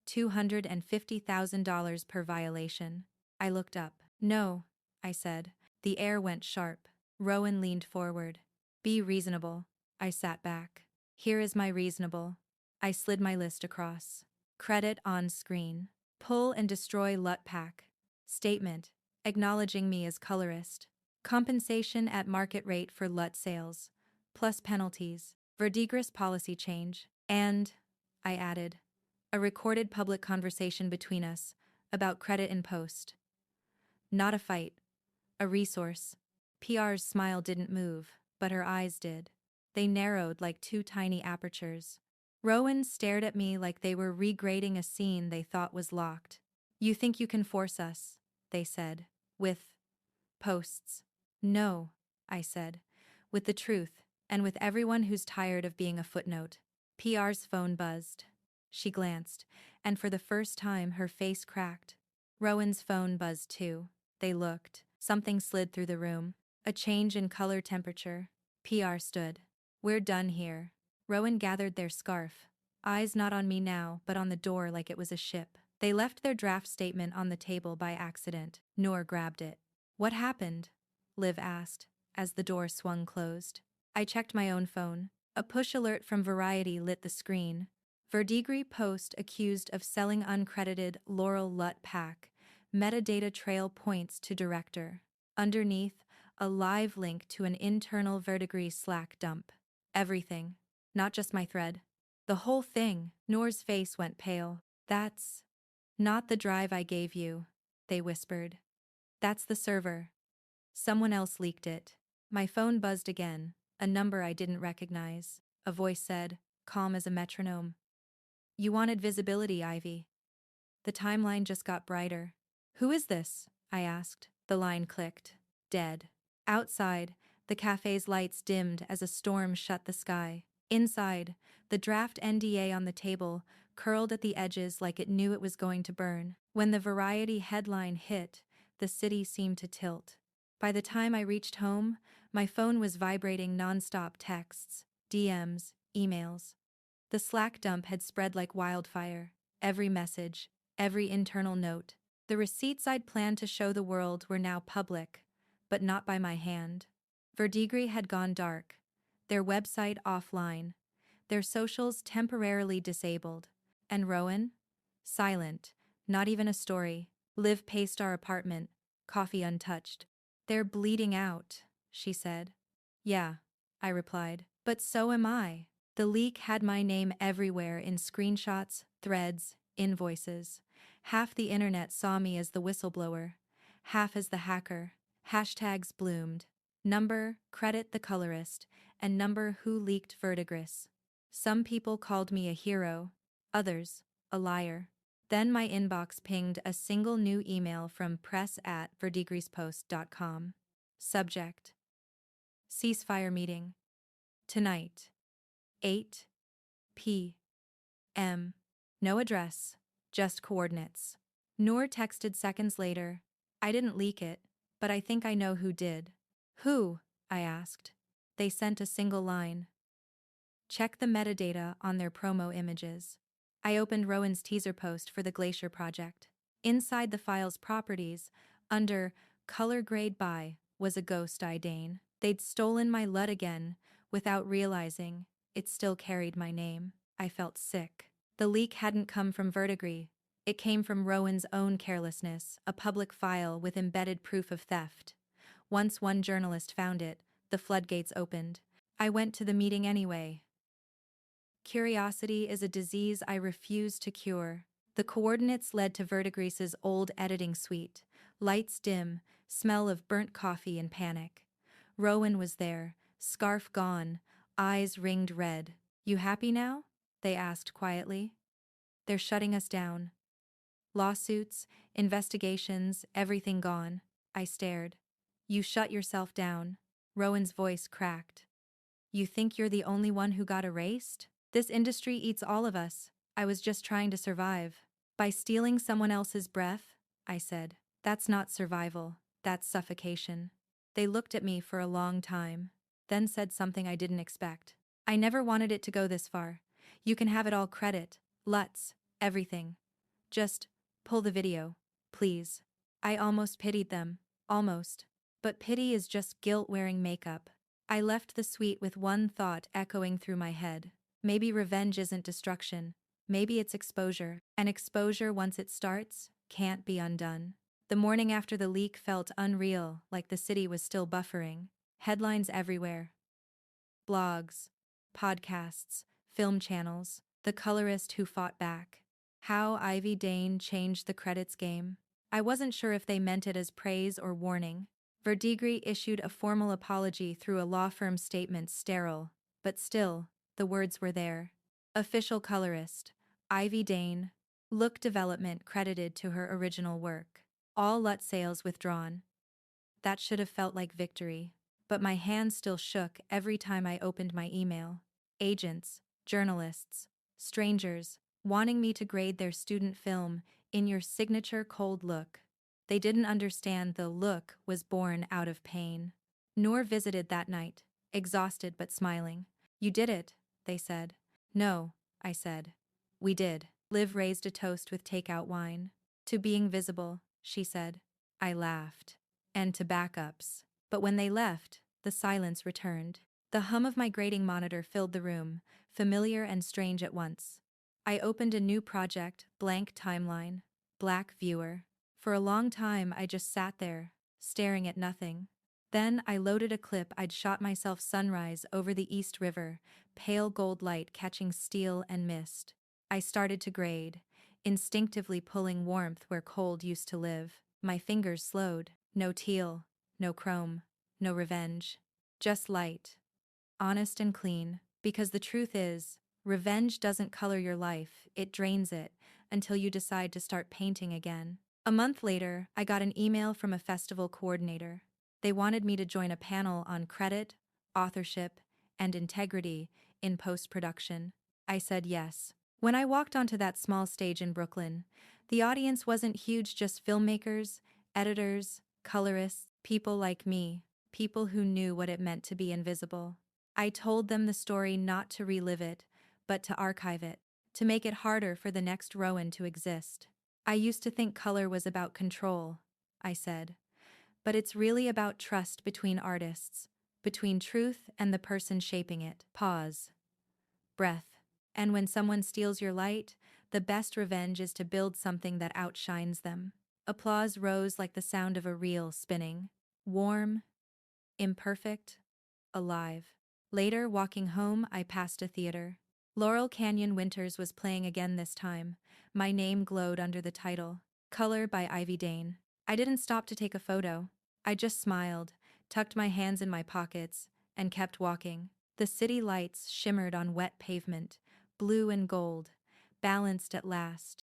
$250,000 per violation. I looked up. No, I said. The air went sharp. Rowan leaned forward. Be reasonable. I sat back. Here is my reasonable. I slid my list across. Credit on screen. Pull and destroy LUT pack. Statement. Acknowledging me as colorist. Compensation at market rate for LUT sales. Plus penalties. Verdigris policy change. And, I added, a recorded public conversation between us about credit in post. Not a fight. A resource. PR's smile didn't move, but her eyes did. They narrowed like two tiny apertures. Rowan stared at me like they were regrading a scene they thought was locked. You think you can force us, they said. With posts. No, I said. With the truth, and with everyone who's tired of being a footnote. PR's phone buzzed. She glanced, and for the first time her face cracked. Rowan's phone buzzed too. They looked. Something slid through the room. A change in color temperature. PR stood. We're done here. Rowan gathered their scarf. Eyes not on me now, but on the door like it was a ship. They left their draft statement on the table by accident. Noor grabbed it. What happened? Liv asked, as the door swung closed. I checked my own phone. A push alert from Variety lit the screen. Verdigris post accused of selling uncredited Laurel LUT pack. Metadata trail points to director. Underneath, a live link to an internal Verdigris Slack dump. Everything. Not just my thread. The whole thing. Noor's face went pale. That's Not the drive I gave you, they whispered. That's the server. Someone else leaked it. My phone buzzed again, a number I didn't recognize. A voice said, calm as a metronome. You wanted visibility, Ivy. The timeline just got brighter. Who is this? I asked. The line clicked. Dead. Outside, the cafe's lights dimmed as a storm shut the sky. Inside, the draft NDA on the table curled at the edges like it knew it was going to burn. When the Variety headline hit, the city seemed to tilt. By the time I reached home, my phone was vibrating nonstop texts, DMs, emails. The Slack dump had spread like wildfire. Every message, every internal note. The receipts I'd planned to show the world were now public, but not by my hand. Verdigris had gone dark, their website offline, their socials temporarily disabled. And Rowan? Silent, not even a story. Liv paced our apartment, coffee untouched. They're bleeding out, she said. Yeah, I replied, but so am I. The leak had my name everywhere in screenshots, threads, invoices. Half the internet saw me as the whistleblower, half as the hacker. Hashtags bloomed. Number, credit the colorist, and number who leaked Verdigris. Some people called me a hero, others, a liar. Then my inbox pinged a single new email from press@verdigrispost.com. Subject: ceasefire meeting. Tonight. 8 p.m. No address, just coordinates. Noor texted seconds later. I didn't leak it, but I think I know who did. Who? I asked. They sent a single line. Check the metadata on their promo images. I opened Rowan's teaser post for the Glacier project. Inside the file's properties, under color grade by, was a ghost Ivy Dane. They'd stolen my LUT again, without realizing. It still carried my name. I felt sick. The leak hadn't come from Verdigris. It came from Rowan's own carelessness, a public file with embedded proof of theft. Once one journalist found it, the floodgates opened. I went to the meeting anyway. Curiosity is a disease I refuse to cure. The coordinates led to Verdigris's old editing suite. Lights dim, smell of burnt coffee and panic. Rowan was there, scarf gone, eyes ringed red. You happy now? They asked quietly. They're shutting us down. Lawsuits, investigations, everything gone. I stared. You shut yourself down. Rowan's voice cracked. You think you're the only one who got erased? This industry eats all of us. I was just trying to survive. By stealing someone else's breath, I said. That's not survival, that's suffocation. They looked at me for a long time, then said something I didn't expect. I never wanted it to go this far. You can have it all credit, LUTs, everything. Just pull the video, please. I almost pitied them, almost. But pity is just guilt wearing makeup. I left the suite with one thought echoing through my head. Maybe revenge isn't destruction. Maybe it's exposure. And exposure, once it starts, can't be undone. The morning after the leak felt unreal, like the city was still buffering. Headlines everywhere. Blogs, podcasts, film channels, the colorist who fought back. How Ivy Dane changed the credits game. I wasn't sure if they meant it as praise or warning. Verdigris issued a formal apology through a law firm statement sterile, but still, the words were there. Official colorist, Ivy Dane. Look development credited to her original work. All LUT sales withdrawn. That should have felt like victory. But my hands still shook every time I opened my email. Agents, journalists, strangers, wanting me to grade their student film in your signature cold look. They didn't understand the look was born out of pain. Noor visited that night, exhausted but smiling. You did it, they said. No, I said. We did. Liv raised a toast with takeout wine. To being visible, she said. I laughed. And to backups. But when they left, the silence returned. The hum of my grading monitor filled the room, familiar and strange at once. I opened a new project, blank timeline, black viewer. For a long time I just sat there, staring at nothing. Then I loaded a clip I'd shot myself sunrise over the East River, pale gold light catching steel and mist. I started to grade. instinctively pulling warmth where cold used to live. My fingers slowed. No teal, no chrome, no revenge. Just light. Honest and clean. Because the truth is, revenge doesn't color your life, it drains it, until you decide to start painting again. A month later, I got an email from a festival coordinator. They wanted me to join a panel on credit, authorship, and integrity in post-production. I said yes. When I walked onto that small stage in Brooklyn, the audience wasn't huge, just filmmakers, editors, colorists, people like me, people who knew what it meant to be invisible. I told them the story not to relive it, but to archive it, to make it harder for the next Rowan to exist. I used to think color was about control, I said. But it's really about trust between artists, between truth and the person shaping it. Pause. Breath. And when someone steals your light, the best revenge is to build something that outshines them. Applause rose like the sound of a reel spinning. Warm, imperfect, alive. Later, walking home, I passed a theater. Laurel Canyon Winters was playing again this time. My name glowed under the title, Color by Ivy Dane. I didn't stop to take a photo. I just smiled, tucked my hands in my pockets, and kept walking. The city lights shimmered on wet pavement, blue and gold, balanced at last.